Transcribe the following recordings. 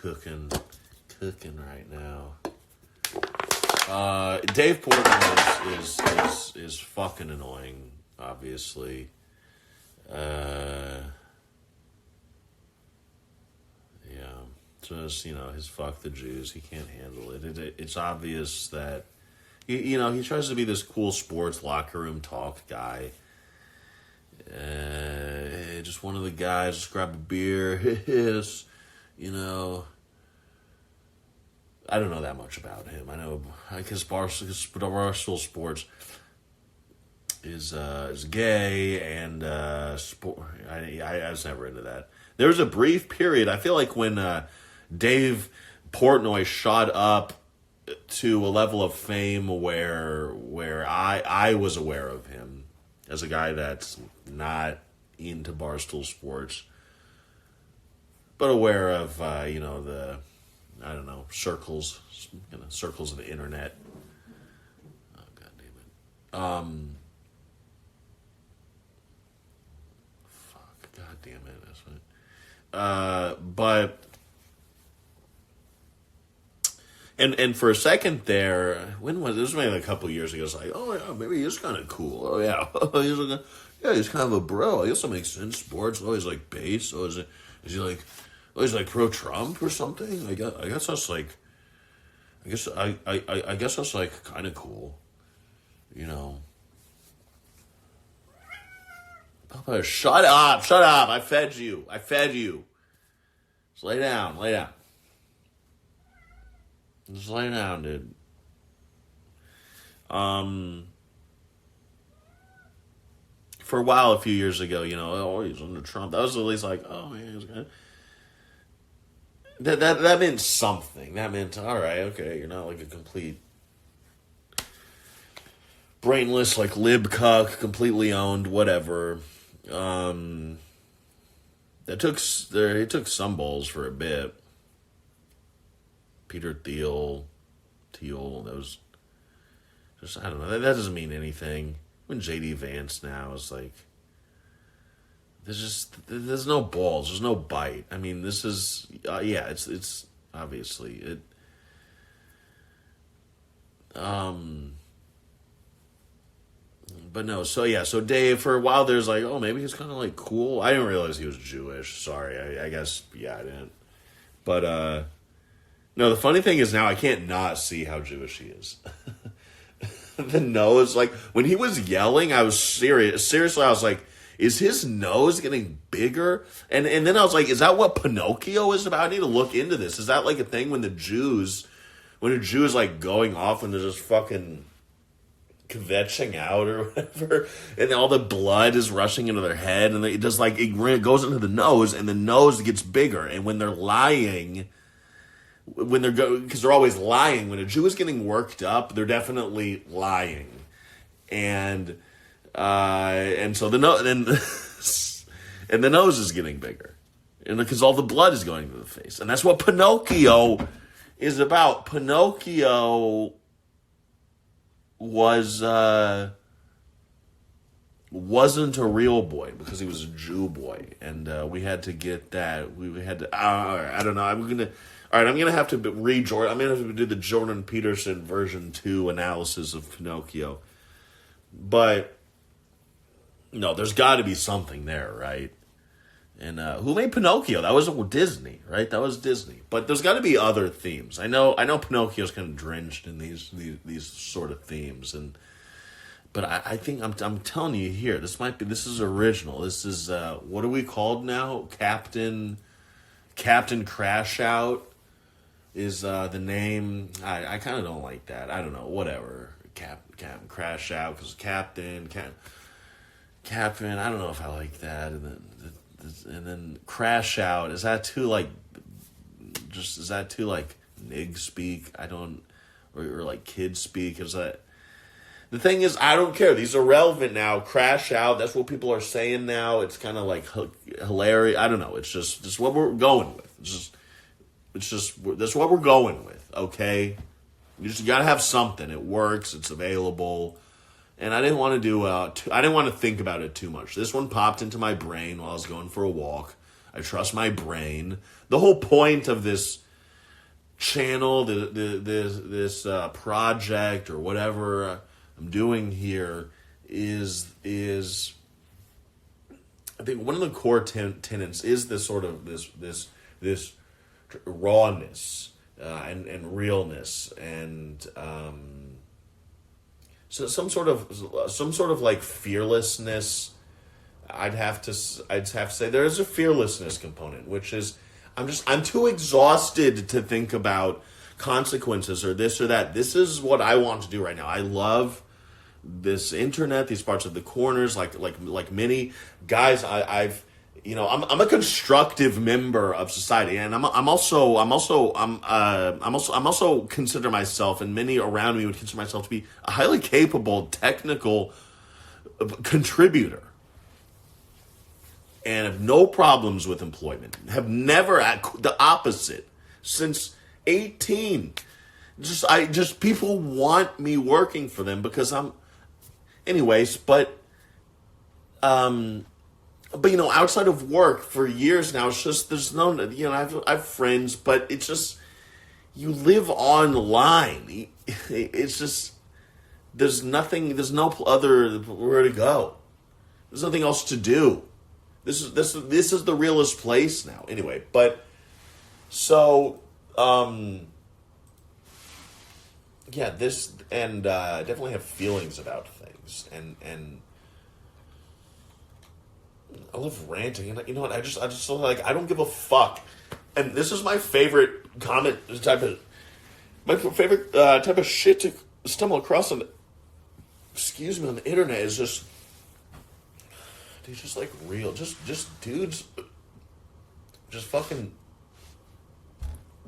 cooking right now. Dave Portnoy is fucking annoying, obviously. Just, his fuck the Jews, he can't handle it. It's obvious that, he tries to be this cool sports locker room talk guy. Just one of the guys, just grab a beer, hiss, I don't know that much about him. I know, because Barstool Sports is gay, and sport. I was never into that. There was a brief period, I feel like, when Dave Portnoy shot up to a level of fame where I was aware of him as a guy that's not into Barstool Sports, but aware of the circles of the internet. Oh, God damn it. Fuck, God damn it. That's right. But and for a second there, when was this? Maybe a couple of years ago. It's like, oh yeah, maybe he's kind of cool. Oh yeah, he's kind of a bro. I guess that makes sense. Sports. Oh, he's like base. Oh, is he like? Oh, he's like pro-Trump or something. I guess that's like. I guess that's like kind of cool, Papa, shut up! I fed you. Just lay down. Just lay down, dude. For a while, a few years ago, oh, he's under Trump. That was at least like, oh, yeah, he's good. That meant something. That meant, all right, okay, you're not like a complete brainless, like lib cuck, completely owned, whatever. It took some balls for a bit. Peter Thiel, that was just, I don't know. That doesn't mean anything. When JD Vance now is like, there's no balls, there's no bite. I mean, this is, it's obviously it. But no, so Dave, for a while there's like, oh, maybe he's kind of like cool. I didn't realize he was Jewish. Sorry, I guess, I didn't. But, no, the funny thing is now I can't not see how Jewish he is. The nose, like, when he was yelling, I was serious. Seriously, I was like, is his nose getting bigger? And then I was like, is that what Pinocchio is about? I need to look into this. Is that like a thing when a Jew is like going off and they're just fucking kvetching out or whatever, and all the blood is rushing into their head, and it just like, it goes into the nose, and the nose gets bigger. And when they're lying, because they're always lying, when a Jew is getting worked up, they're definitely lying. And so the nose is getting bigger, and because all the blood is going to the face, and that's what Pinocchio is about. Pinocchio wasn't a real boy because he was a Jew boy, and we had to get that. We had to. I don't know. I'm gonna have to read Jordan. I'm gonna have to do the Jordan Peterson version 2 analysis of Pinocchio, but. No, there's got to be something there, right? And who made Pinocchio? That was Disney, right? That was Disney. But there's got to be other themes. I know Pinocchio's kind of drenched in these sort of themes, but I think I'm telling you here, this is original. This is what are we called now? Captain Crash Out is the name. I kind of don't like that. I don't know. Whatever. Captain Crash Out because Captain, I don't know if I like that. And then Crash Out, is that too like nig speak? I don't, or like kid speak? Is that, the thing is, I don't care. These are relevant now. Crash Out, that's what people are saying now. It's kind of like hilarious. I don't know. It's just what we're going with. That's what we're going with. Okay, you just gotta have something. It works. It's available. And I didn't want to I didn't want to think about it too much. This one popped into my brain while I was going for a walk. I trust my brain. The whole point of this channel, this project or whatever I'm doing here is I think one of the core tenets is this sort of this rawness and realness and so some sort of like fearlessness. I'd have to say there is a fearlessness component, which is I'm too exhausted to think about consequences or this or that. This is what I want to do right now. I love this internet, these parts of the corners, like many guys. I'm a constructive member of society, and I'm also consider myself, and many around me would consider myself to be a highly capable technical contributor, and have no problems with employment. Have never the opposite since 18. Just people want me working for them because I'm. Anyways, but outside of work for years now, it's just there's no I've friends, but it's just you live online. It's just there's no other where to go. There's nothing else to do. This is the realest place now. Anyway, but so this and I definitely have feelings about things. And I love ranting, and you know what? I just like I don't give a fuck. And this is my favorite comment type of shit to stumble across on. Excuse me, on the internet is just like real, just dudes, just fucking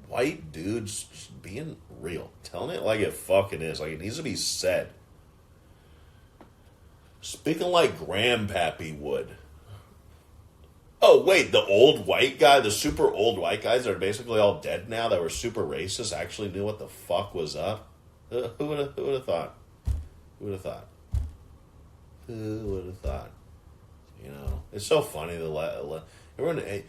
white dudes just being real, telling it like it fucking is, like it needs to be said. Speaking like Grandpappy would. Oh, wait, the old white guy, the super old white guys that are basically all dead now that were super racist actually knew what the fuck was up? Who would have thought? Who would have thought? Who would have thought? You know, it's so funny. Everyone, and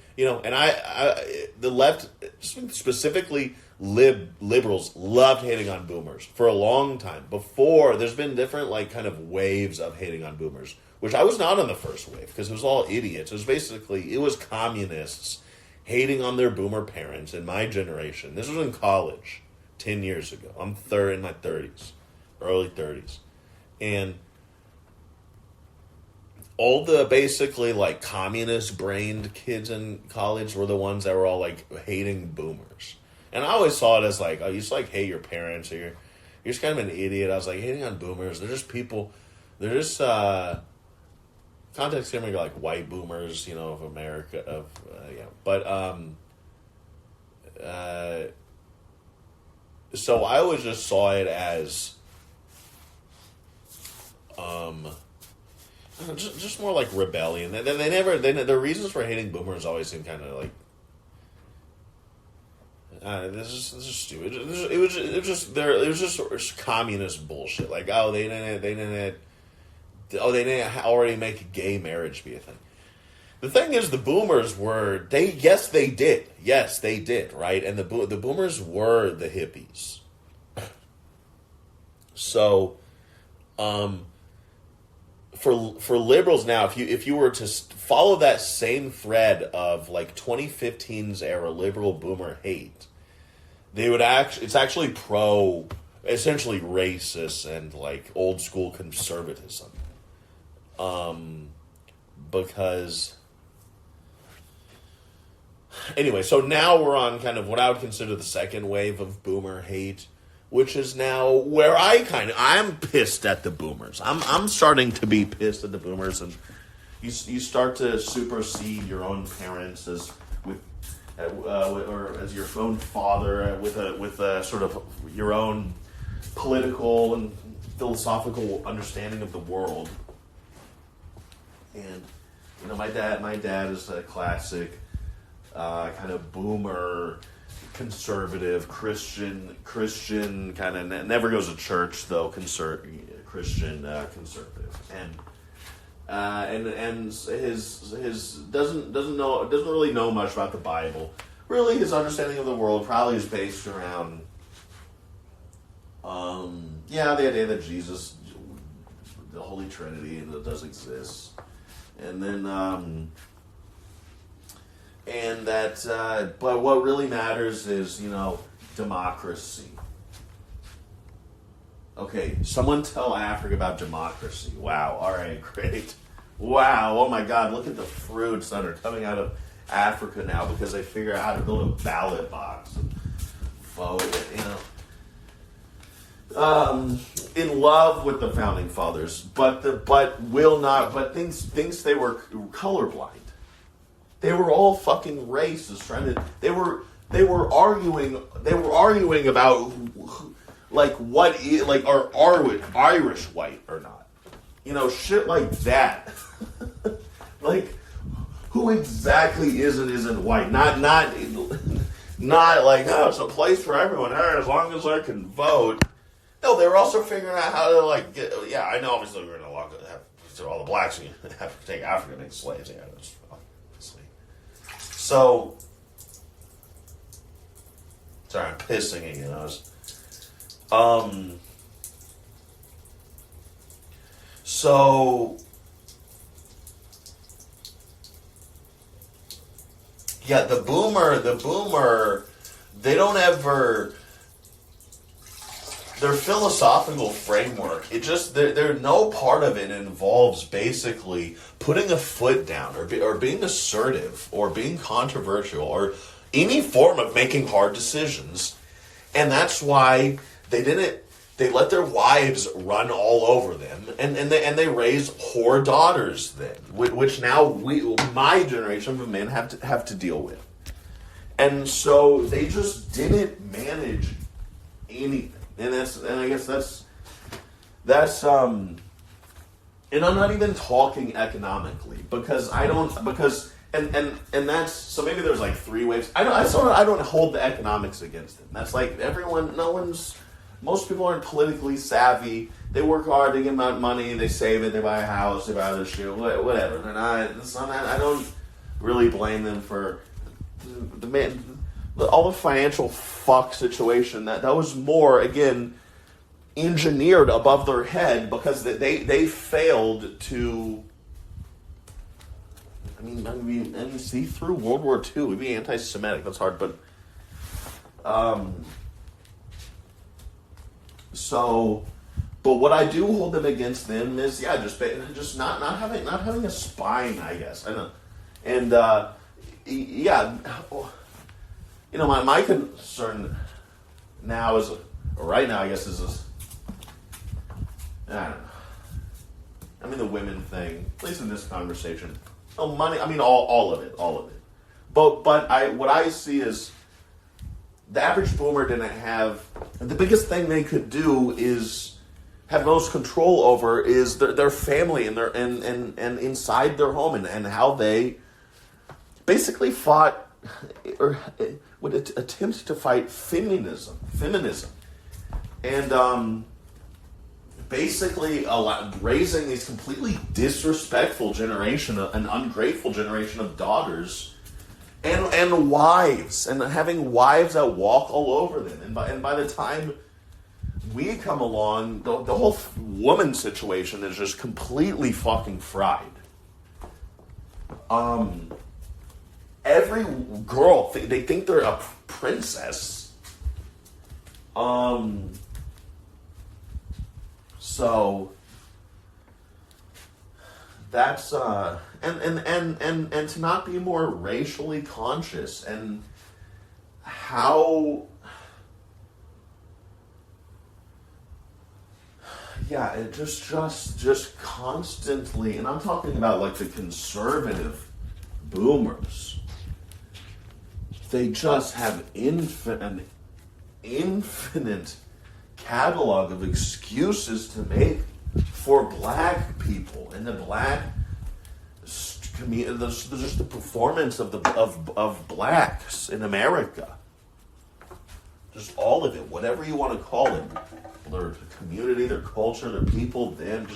the left, specifically liberals, loved hating on boomers for a long time. Before, there's been different kind of waves of hating on boomers, which I was not on the first wave because it was all idiots. It was communists hating on their boomer parents in my generation. This was in college 10 years ago. I'm in my 30s, early 30s, and all the basically communist-brained kids in college were the ones that were all hating boomers. And I always saw it as you just hate your parents, or you're just kind of an idiot. I was hating on boomers. They're just people. They're just context here, white boomers, of America, But so I always just saw it as just more like rebellion. The reasons for hating boomers always seem kind of this is stupid. It was just communist bullshit. They didn't already make gay marriage be a thing. The thing is, the boomers they did, right? And the boomers were the hippies. So, for liberals now, if you were to follow that same thread of 2015's era liberal boomer hate, they would it's actually essentially racist and old school conservatism. Because anyway, so now we're on kind of what I would consider the second wave of boomer hate, which is now where I'm pissed at the boomers. I'm starting to be pissed at the boomers, and you start to supersede your own parents as your own father with a sort of your own political and philosophical understanding of the world. And my dad is a classic kind of boomer, conservative, Christian kind of never goes to church though. Christian conservative, and his doesn't really know much about the Bible, really his understanding of the world probably is based around, the idea that Jesus, the Holy Trinity, does exist. And then, and that, but what really matters is, democracy. Okay, someone tell Africa about democracy. Wow, all right, great. Wow, oh my God, look at the fruits that are coming out of Africa now because they figure out how to build a ballot box and vote, in love with the founding fathers, but thinks they were colorblind. They were all fucking racist, they were arguing about are Irish white or not? Shit like that. Like, who exactly isn't white? Not like, oh, it's a place for everyone. As long as I can vote. No, they were also figuring out how to I know obviously we're gonna have all the blacks and you have to take Africa and make slaves. Yeah, that's obviously. So, sorry, I'm pissing again. Yeah, the boomer, they don't ever, their philosophical framework, no part of it involves basically putting a foot down or being assertive or being controversial or any form of making hard decisions. And that's why they let their wives run all over them, and they raise whore daughters then, which now my generation of men have to deal with. And so they just didn't manage anything. And I guess that's and I'm not even talking economically because that's, so maybe there's like three waves. I don't hold the economics against them. That's like most people aren't politically savvy. They work hard, they get money, they save it, they buy a house, they buy this shit, whatever. I don't really blame them for all the financial fuck situation. That was more, again, engineered above their head because they failed to. I mean, see through World War II. We'd be anti-Semitic. That's hard, but but what I do hold them against them is just not having a spine, I guess. I know, and my concern now right now, I guess, is I don't know. I mean, the women thing, at least in this conversation. Oh, money. I mean, all of it. But what I see is the average boomer didn't have. The biggest thing they could do is have most control over is their family and their and inside their home and how they basically fought or would attempt to fight feminism, and basically raising these completely disrespectful generation, an ungrateful generation of daughters, and wives, and having wives that walk all over them. And by the time we come along, the whole woman situation is just completely fucking fried. Every girl, they think they're a princess. So that's and to not be more racially conscious and how it just constantly, and I'm talking about like the conservative boomers. They just have an infinite catalog of excuses to make for black people and the black community. Just the performance of blacks in America. Just all of it, whatever you want to call it. Their community, their culture, their people, them,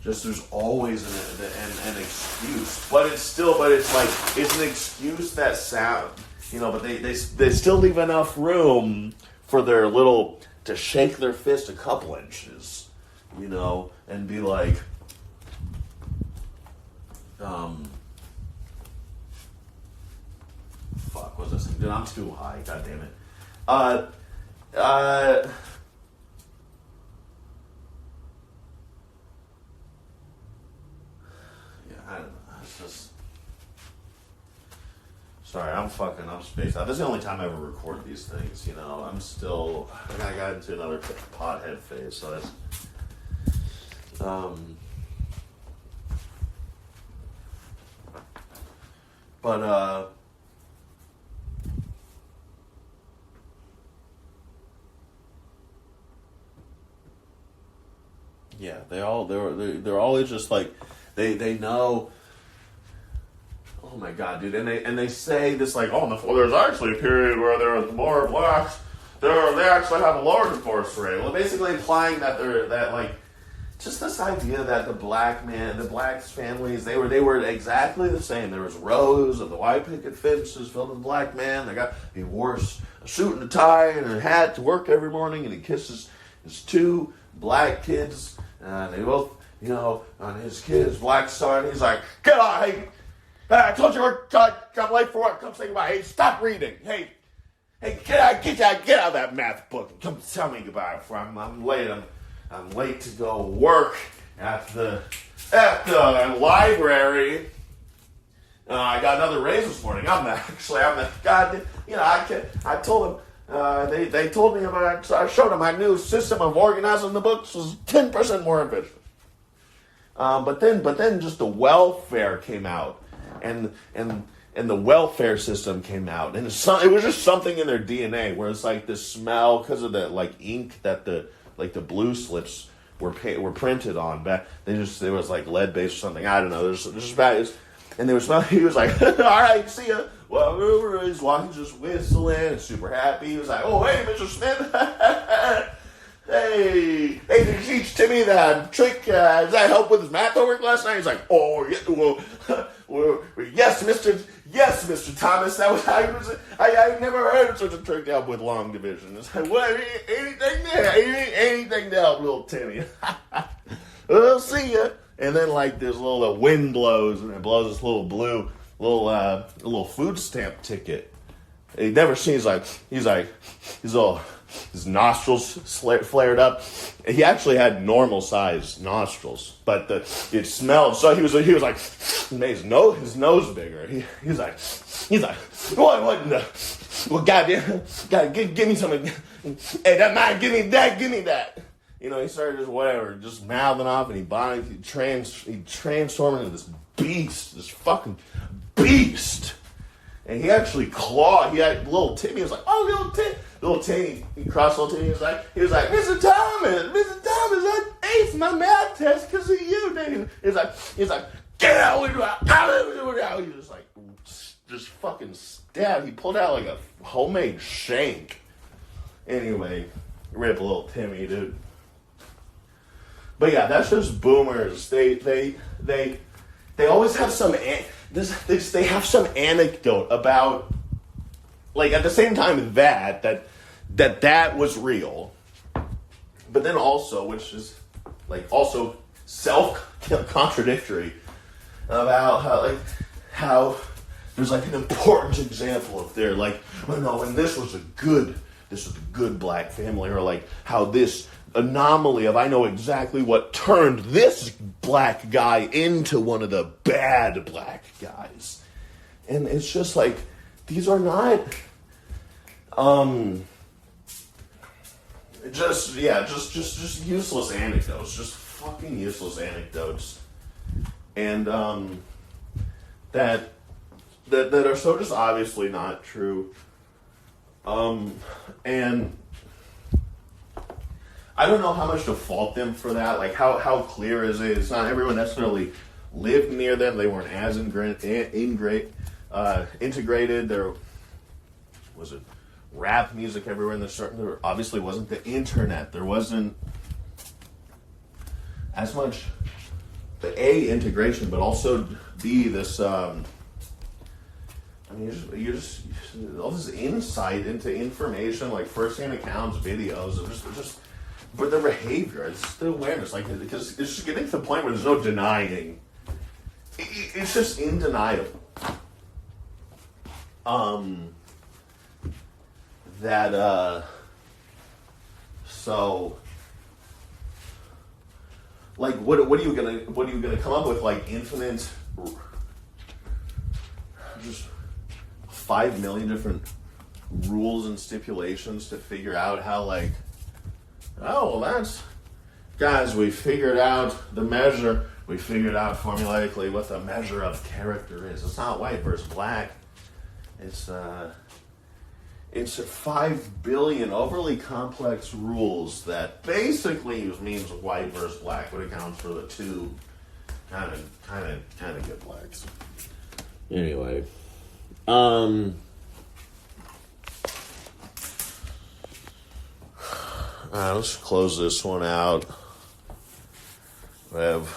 Just there's always an excuse, but it's like it's an excuse that sound, but they still leave enough room for their little to shake their fist a couple inches, and be like, fuck, what's this? Dude, I'm too high. God damn it. I don't know. It's just. Sorry, I'm spaced out. This is the only time I ever record these things, I'm still. I got into another pothead phase, so that's. But, yeah, they're always just like, they know. Oh my god, dude! And they say this like, there's actually a period where there was more blacks. They actually have a larger divorce rate. Well, basically implying that just this idea that the blacks families, they were exactly the same. There was rows of the white picket fences filled with black men. He wore a suit and a tie and a hat to work every morning, and he kisses his two black kids, and they both, on his kid's black son. He's like, get on, hey. I told you I'm late for work. Come say goodbye. Hey, stop reading. Hey, get out of that math book and come tell me goodbye. I'm late. I'm late to go work at the library. I got another raise this morning. I told them. They told me about. I showed them my new system of organizing the books was 10% more efficient. But then just the welfare came out. And the welfare system came out, and it was just something in their DNA where it's like the smell because of the like ink that the blue slips were printed on. Back there was like lead based or something. I don't know. There's just bad. And they were smelling. He was like, "All right, see ya." Well, he's walking, just whistling, and super happy. He was like, "Oh, hey, Mr. Smith." Hey, did you teach Timmy that trick? Does that help with his math homework last night? He's like, oh, yeah, well, yes, Mr. Thomas. That was how he was. I never heard of such a trick to help with long division. It's like, what? Anything to help little Timmy. We'll see ya. And then like this little wind blows, and it blows this little food stamp ticket. He never sees he's all. His nostrils flared up. He actually had normal sized nostrils, but it smelled. So he was like, made his nose bigger. He's like, what in the? Well, goddamn, give me something. Hey, that man, give me that. He started just mouthing off, and he transformed into this beast, this fucking beast. And he actually clawed. He had little Timmy. He was like, oh, little Timmy. He crossed little Timmy. He was like, Mr. Thomas, I aced my math test because of you, Dave. He's like, get out with you. He was like, just fucking stabbed. He pulled out like a homemade shank. Anyway, rip little Timmy, dude. But yeah, that's just boomers. They always have some. They have some anecdote about, like, at the same time that was real, but then also, which is like also self-contradictory, about how there's like an important example of their like, oh no, and this was a good black family, or like how this anomaly of I know exactly what turned this black guy into one of the bad black guys. And it's just like, these are not just useless anecdotes, just fucking useless anecdotes. And that are so just obviously not true. And I don't know how much to fault them for that. Like, how clear is it? It's not everyone necessarily lived near them. They weren't as integrated. There was it rap music everywhere. There obviously wasn't the internet. There wasn't as much the A, integration, but also B, this. You just all this insight into information, like first-hand accounts, videos, of just but their behavior, it's the awareness, like because it's just getting to the point where there's no denying. It's just undeniable. So like what are you gonna come up with, like infinite, just 5 million different rules and stipulations to figure out how, like, oh, well, that's, guys, we figured out the measure, we figured out formulaically what the measure of character is. It's not white versus black. It's 5 billion overly complex rules that basically means white versus black, but accounts for the two kind of good blacks. Anyway. Let's close this one out. We have